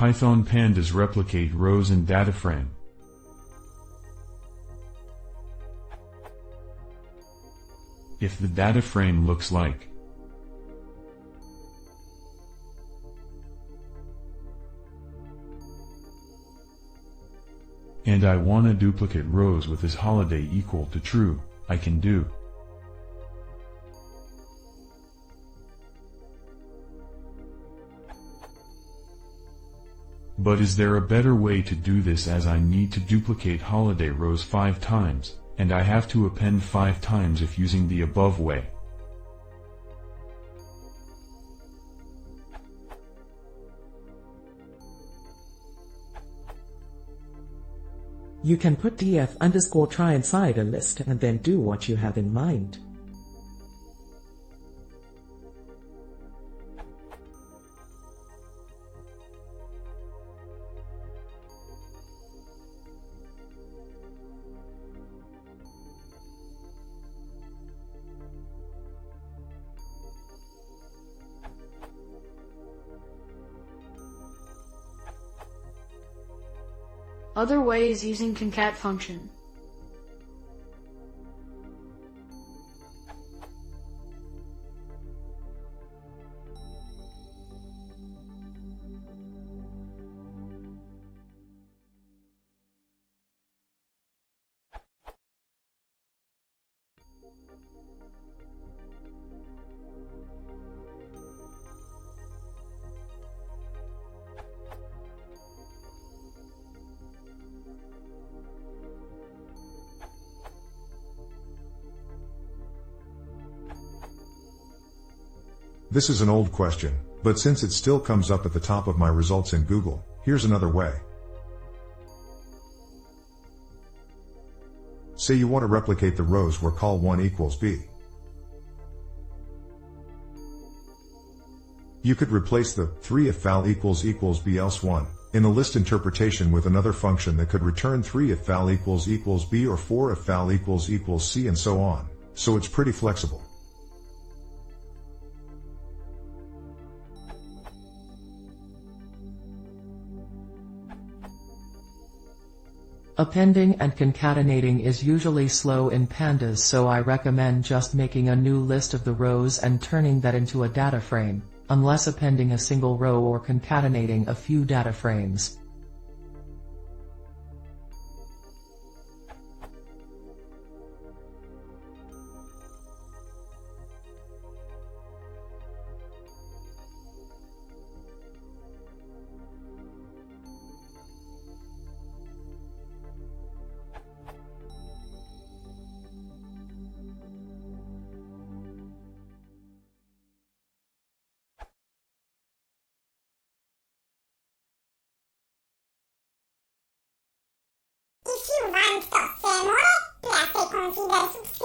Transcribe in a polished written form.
Python Pandas replicate rows in dataframe. If the dataframe looks like and I wanna duplicate rows with this holiday equal to true, I can do. But is there a better way to do this, as I need to duplicate holiday rows 5 times, and I have to append 5 times if using the above way? You can put df_try inside a list and then do what you have in mind. Other ways using concat function. This is an old question, but since it still comes up at the top of my results in Google, here's another way. Say you want to replicate the rows where col1 equals b. You could replace the 3 if val equals b else 1 in the list interpretation with another function that could return 3 if val equals b, or 4 if val equals c, and so on, so it's pretty flexible. Appending and concatenating is usually slow in Pandas, so I recommend just making a new list of the rows and turning that into a data frame, unless appending a single row or concatenating a few data frames. Si vous want to say more, please consider subscribing.